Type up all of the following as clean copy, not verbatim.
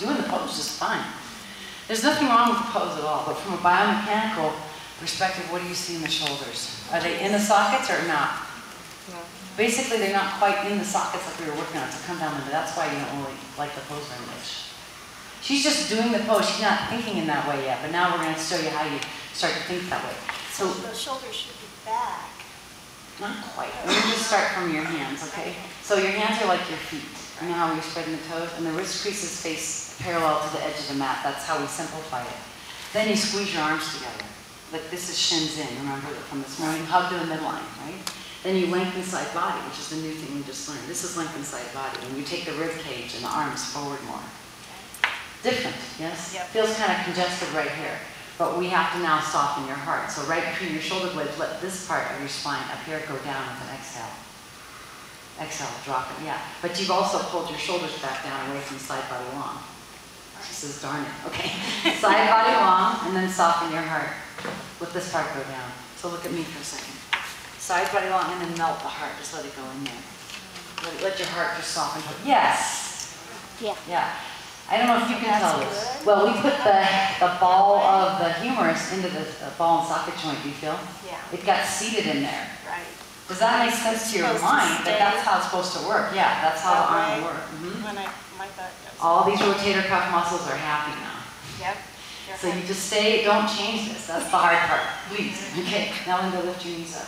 Doing the pose is fine. There's nothing wrong with the pose at all, but from a biomechanical perspective, what do you see in the shoulders? Are they in the sockets or not? No. Basically, they're not quite in the sockets like we were working on, so come down into. That's why you don't really like the pose very much. She's just doing the pose. She's not thinking in that way yet, but now we're going to show you how you start to think that way. So the shoulders should be back. Not quite. Let me just start from your hands, okay? So your hands are like your feet. You know how you're spreading the toes? And the wrist creases face parallel to the edge of the mat. That's how we simplify it. Then you squeeze your arms together. Like this is shins in, remember from this morning? Hug to the midline, right? Then you lengthen side body, which is the new thing we just learned. This is lengthen side body. And you take the rib cage and the arms forward more. Different, yes? Yep. Feels kind of congested right here. But we have to now soften your heart. So right between your shoulder blades, let this part of your spine up here go down with an exhale. Exhale, drop it, yeah. But you've also pulled your shoulders back down away from side body long. She says, darn it, okay. Side body long, and then soften your heart. Let this part go down. So look at me for a second. Side body long, and then melt the heart. Just let it go in there. Let your heart just soften. Yes. Yeah. Yeah. I don't know if you can tell this. Well, we put the ball of the humerus into the ball and socket joint, do you feel? Yeah. It got seated in there. Right. Does that make sense to your mind? But that's how it's supposed to work. Yeah, that's how the arm will work. When my butt goes. All these rotator cuff muscles are happy now. Yep. So you just stay, don't change this. That's the hard part. Please. Okay, now Linda, lift your knees up.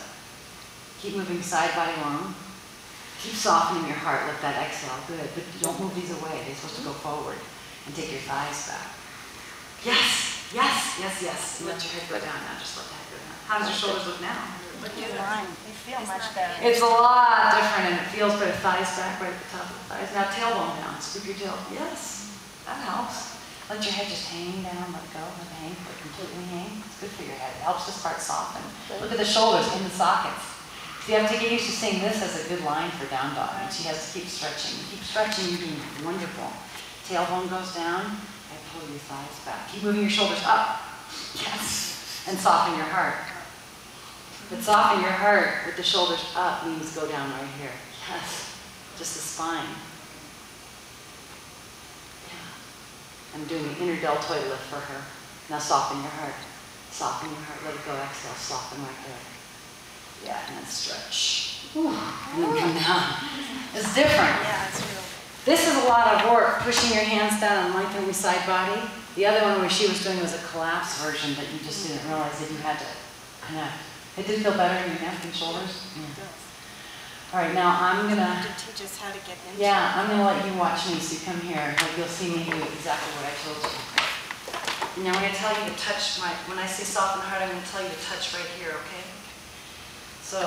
Keep moving side body long. Keep softening your heart. Let that exhale. Good. But don't move these away. They're supposed to go forward. And take your thighs back. Yes. Yes. Yes. Yes. And let your head go down now. Just let the head go down. How does your shoulders look now? Good line. They feel much better. It's a lot different, and it feels better. Thighs back, right at the top of the thighs. Now tailbone down. Scoop your tail. Yes. That helps. Let your head just hang down. Let go. Let it hang. Let it completely hang. It's good for your head. It helps this part soften. Look at the shoulders in the sockets. So you have to get used to seeing this as a good line for down dog, and she has to keep stretching. Keep stretching, you're doing wonderful. Tailbone goes down, and pull your thighs back. Keep moving your shoulders up. Yes. And soften your heart. But soften your heart with the shoulders up means go down right here. Yes. Just the spine. Yeah. I'm doing the inner deltoid lift for her. Now soften your heart. Soften your heart. Let it go. Exhale. Soften right there. Yeah, and then stretch. Ooh, and then come down. It's different. Yeah, it's real. This is a lot of work, pushing your hands down and lengthening the side body. The other one where she was doing was a collapse version, but you just didn't realize that you had to connect. It did feel better in your neck and shoulders? Yeah. All right, now I'm going to teach us how to get into Yeah, I'm going to let you watch me, so you come here. Like you'll see me do exactly what I told you. And now I'm going to tell you to touch when I say soften heart, I'm going to tell you to touch right here, okay? So,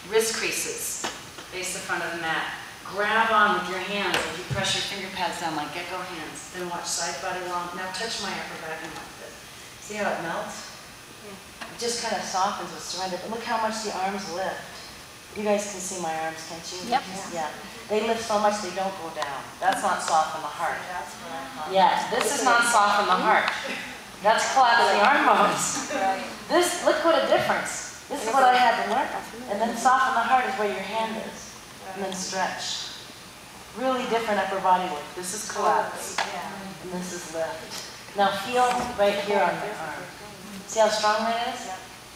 wrist creases, face the front of the mat. Grab on with your hands as you press your finger pads down like gecko hands. Then watch side body long. Now touch my upper back and like this. See how it melts? It just kind of softens with surrender. But look how much the arms lift. You guys can see my arms, can't you? Yep. Yeah. They lift so much they don't go down. That's not soften the heart. That's what I thought. Yes, this is not soften the heart. That's collapse the arm bones. This, look what a difference. This is what I had to learn. And then soften the heart is where your hand is. And then stretch. Really different upper body work. This is collapse. And this is lift. Now feel right here on your arm. See how strong that is?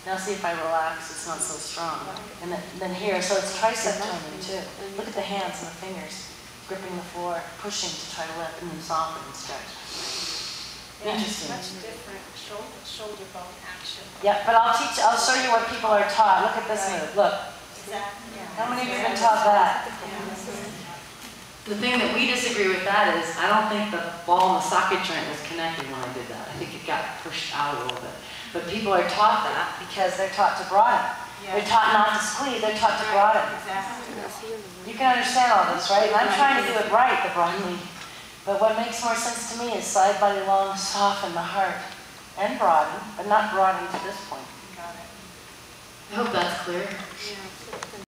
Now see if I relax, it's not so strong. And then here, so it's tricep toning too. Look at the hands and the fingers. Gripping the floor, pushing to try to lift, and then soften and stretch. Interesting. Much different shoulder bone action. Yeah, but I'll show you what people are taught. Look at this move, look. Exactly. How many of you have been taught that? The thing that we disagree with that is, I don't think the ball and the socket joint was connected when I did that. I think it got pushed out a little bit. But people are taught that because they're taught to broaden. They're taught not to squeeze, they're taught to broaden. You can understand all this, right? And I'm trying to do it right, the broadening. But what makes more sense to me is side body long, soften the heart, and broaden, but not broaden to this point. Got it. I hope that's clear. Yeah.